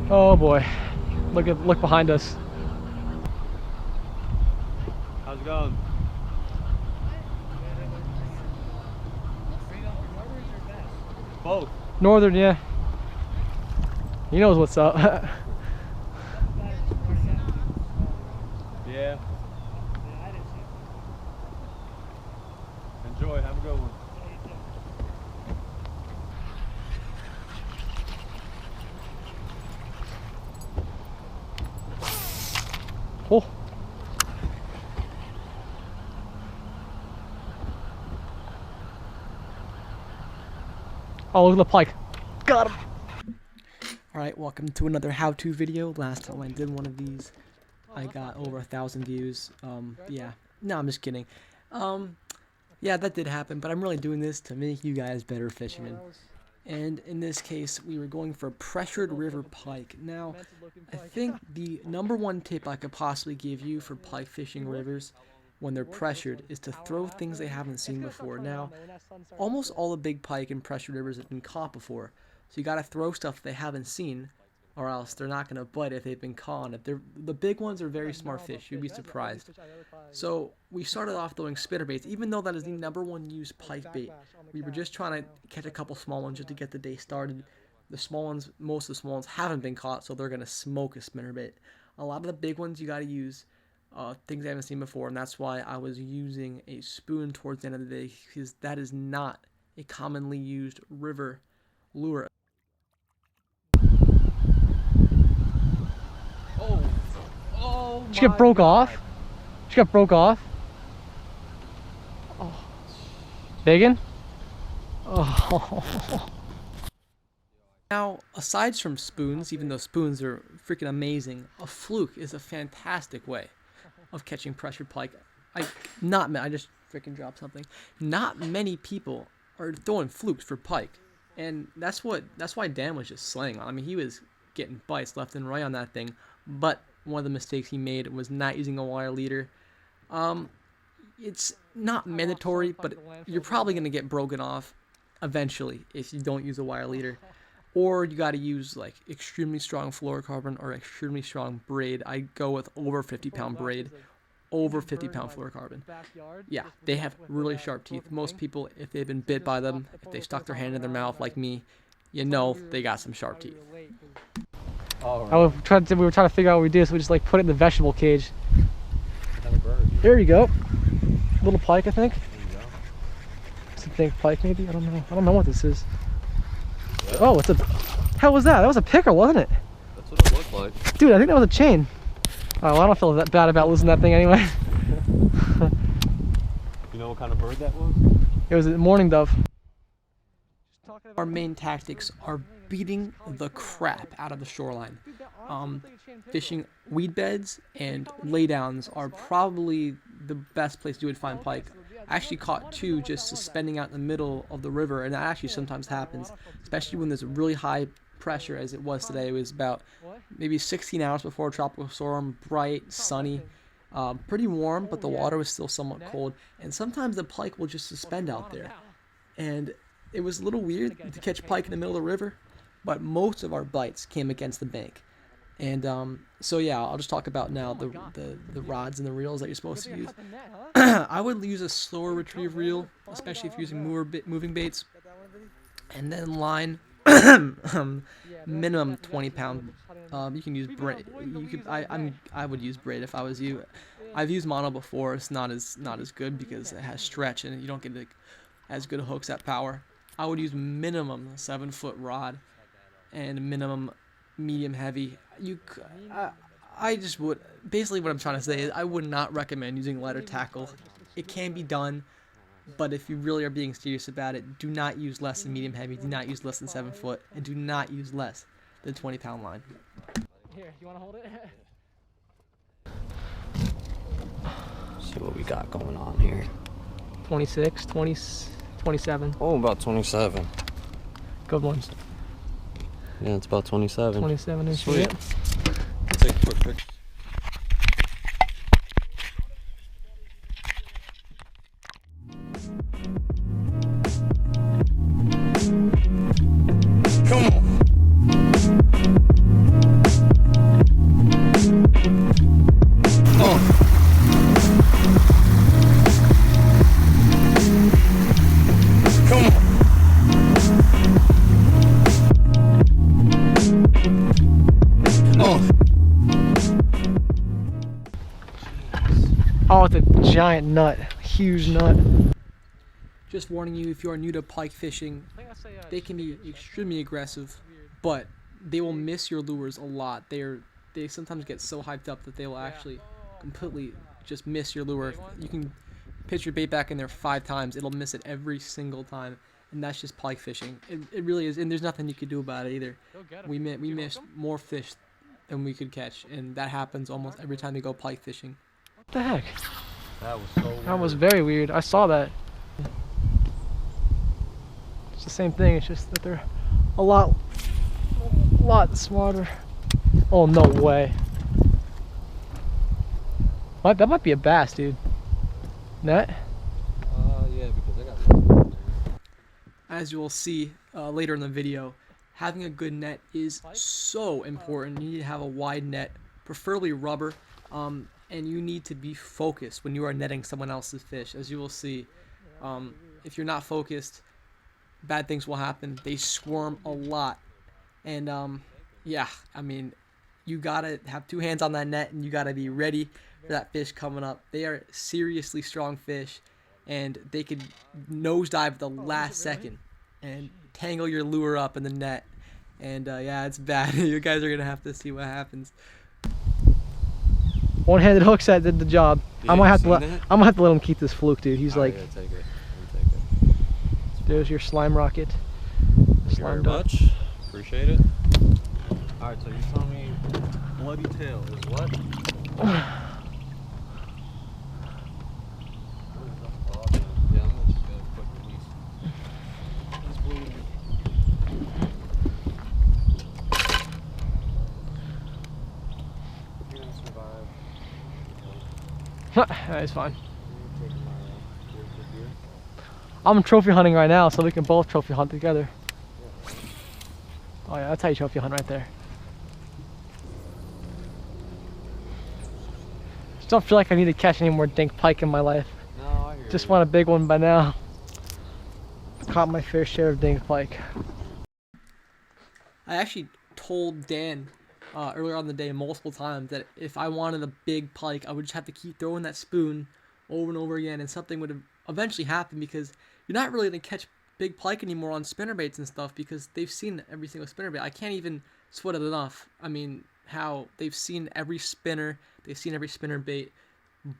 Oh boy, look behind us. How's it going? Both. Northern, yeah. He knows what's up. Yeah. Enjoy. Have a good one. Oh. Oh, look at the pike. Got him. Alright, welcome to another how-to video. Last time I did one of these, I got over 1,000 views. Yeah. No, I'm just kidding. Yeah, that did happen, but I'm really doing this to make you guys better fishermen. And in this case, we were going for pressured river pike. Now, I think the #1 tip I could possibly give you for pike fishing rivers when they're pressured is to throw things they haven't seen before. Now, almost all the big pike and pressured rivers have been caught before, so you gotta throw stuff they haven't seen, or else they're not gonna bite if they've been caught. If they're the big ones are very smart fish, you'd be surprised. So we started off throwing spinnerbaits, even though that is the #1 used pike bait. We were just trying to catch a couple small ones just to get the day started. The small ones, most of the small ones haven't been caught, so they're gonna smoke a spinnerbait. A lot of the big ones you gotta use things I haven't seen before, and that's why I was using a spoon towards the end of the day, because that is not a commonly used river lure. Oh She got broke off. She got broke off. Oh. Biggin? Oh. Now, aside from spoons, even though spoons are freaking amazing, a fluke is a fantastic way of catching pressured pike. I just freaking dropped something. Not many people are throwing flukes for pike, and that's why Dan was just slaying on. I mean, he was getting bites left and right on that thing, but one of the mistakes he made was not using a wire leader. It's not mandatory, but you're probably going to get broken off eventually if you don't use a wire leader. Or you got to use like extremely strong fluorocarbon or extremely strong braid. I go with over 50-pound braid, over 50-pound fluorocarbon. Yeah, they have really sharp teeth. Most people, if they've been bit by them, if they stuck their hand in their mouth like me, you know they got some sharp teeth. Right. We were trying to figure out what we do, so we just like put it in the vegetable cage. There you go. Little pike, I think. It's a big pike, maybe. I don't know. I don't know what this is. Yeah. Oh, it's a. Hell was that? That was a picker, wasn't it? That's what it looked like. Dude, I think that was a chain. Oh, well, I don't feel that bad about losing that thing anyway. You know what kind of bird that was? It was a mourning dove. Our main tactics are beating the crap out of the shoreline. Fishing weed beds and laydowns are probably the best place you would find pike. I actually caught 2 just suspending out in the middle of the river, and that actually sometimes happens, especially when there's really high pressure as it was today. It was about maybe 16 hours before a tropical storm, bright, sunny, pretty warm, but the water was still somewhat cold, and sometimes the pike will just suspend out there. And it was a little weird to catch pike in the middle of the river, but most of our bites came against the bank. And so yeah, I'll just talk about now the rods and the reels that you're supposed to use. I would use a slower retrieve reel, especially if you're using moving baits, and then line minimum 20-pound. You can use braid. I would use braid if I was you. I've used mono before. It's not as good because it has stretch and you don't get as good hooks at power. I would use minimum 7-foot rod and minimum medium heavy. I just would, basically what I'm trying to say is I would not recommend using lighter tackle. It can be done, but if you really are being serious about it, do not use less than medium heavy, do not use less than 7 foot, and do not use less than 20-pound line. Here, you want to hold it? See what we got going on here. 26, 20, 27. Oh, about 27. Good ones. Yeah, it's about 27. 27 inch. Sweet. Yeah. Take a quick picture. Come on. giant nut, huge nut. Just warning you, if you are new to pike fishing, they can be extremely aggressive, but they will miss your lures a lot. They sometimes get so hyped up that they will actually completely just miss your lure. You can pitch your bait back in there 5 times, it'll miss it every single time, and that's just pike fishing. It really is, and there's nothing you could do about it either. We missed more fish than we could catch, and that happens almost every time we go pike fishing. What the heck? That was so weird. That was very weird. I saw that. It's the same thing, it's just that they're a lot smarter. Oh, no way. What? That might be a bass, dude. Net? Yeah, because I got. As you will see later in the video, having a good net is so important. You need to have a wide net, preferably rubber, and you need to be focused when you are netting someone else's fish. As you will see, if you're not focused, bad things will happen. They swarm a lot, and yeah, I mean, you gotta have 2 hands on that net, and you gotta be ready for that fish coming up. They are seriously strong fish, and they could nosedive at the last second and tangle your lure up in the net. And yeah, it's bad. You guys are gonna have to see what happens. One-handed hook set did the job. I'm gonna have to let him keep this fluke, dude. He's like, yeah, take it. Take it. There's your slime rocket. Thank you very much. Appreciate it. All right, so you tell me bloody tail is what? That's fine. I'm trophy hunting right now, so we can both trophy hunt together. Oh yeah, that's how you trophy hunt right there. Just don't feel like I need to catch any more dink pike in my life. No, I hear Just you. want a big one by now. Caught my fair share of dink pike. I actually told Dan earlier on in the day multiple times that if I wanted a big pike, I would just have to keep throwing that spoon over and over again, and something would eventually happen, because you're not really going to catch big pike anymore on spinnerbaits and stuff, because they've seen every single spinnerbait. I can't even sweat it enough. I mean, how they've seen every spinner, they've seen every spinnerbait,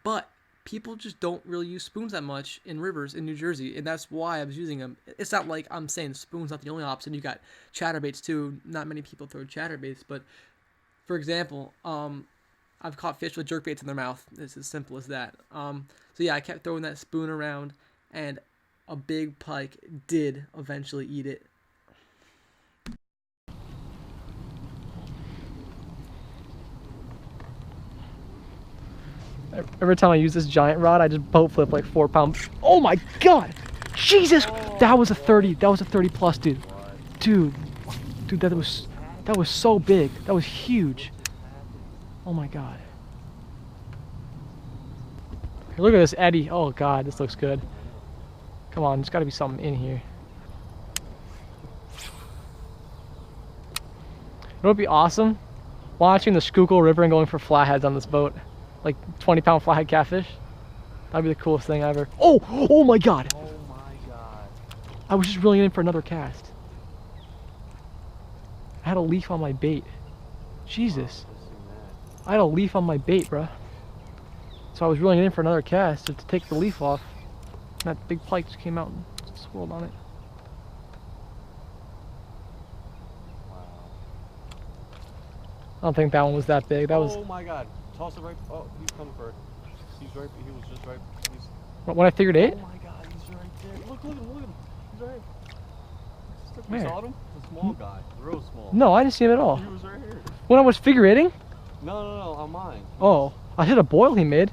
but people just don't really use spoons that much in rivers in New Jersey, and that's why I was using them. It's not like I'm saying spoons not the only option. You got chatterbaits too. Not many people throw chatterbaits, but for example, I've caught fish with jerkbaits in their mouth. It's as simple as that. So yeah, I kept throwing that spoon around, and a big pike did eventually eat it. Every time I use this giant rod, I just boat flip like 4 pounds. Oh my god! Jesus! That was a 30. That was a 30 plus, dude. Dude, that was so big. That was huge. Oh my god. Here, look at this eddy. Oh god, this looks good. Come on, there's got to be something in here. It would be awesome watching the Schuylkill River and going for flatheads on this boat. Like 20-pound flathead catfish. That'd be the coolest thing ever. Oh! Oh my god! Oh my god. I was just reeling it in for another cast. I had a leaf on my bait. Jesus. I had a leaf on my bait, bruh. So I was reeling it in for another cast to take the leaf off. And that big pike just came out and swirled on it. Wow. I don't think that one was that big. That was... Oh my god. Toss it right. Oh, he's coming for it. He's right. He was just right. He's... When I figured it? Oh my god, he's right there. Look at him. He's right. Where? You saw him? The small guy. Real small. No, I didn't see him at all. He was right here. When I was figure eighting? No, on mine. Oh, I hit a boil he made.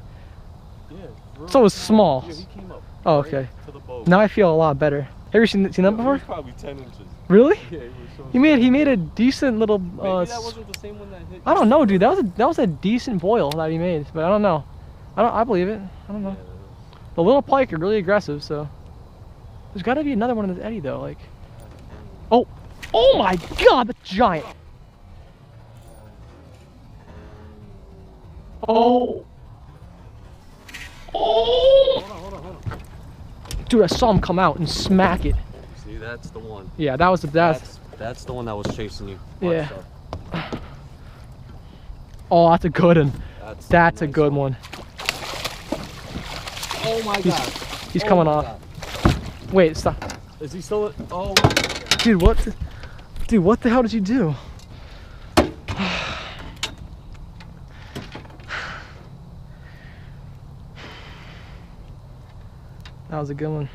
Yeah. So it was small. Yeah, he came up. Oh, right okay. to the boat. Now I feel a lot better. Have you seen that He before? was probably 10 inches. Really? Yeah, he was so He made a decent little. Maybe that wasn't the same one that hit. I don't know, dude. That was a decent boil that he made, but I don't know. I believe it. I don't know. Yeah, The little pike are really aggressive, so there's got to be another one in this eddy though. Like, oh my god, that's giant. Oh Hold on. Dude, I saw him come out and smack it. See, that's the one. Yeah, that was the best. That's the one that was chasing you. Yeah. Oh, that's a good one. That's a nice good one. Oh my god. He's coming off. God. Wait, stop. Is he still? Oh. Dude, what? Dude, what the hell did you do? That was a good one.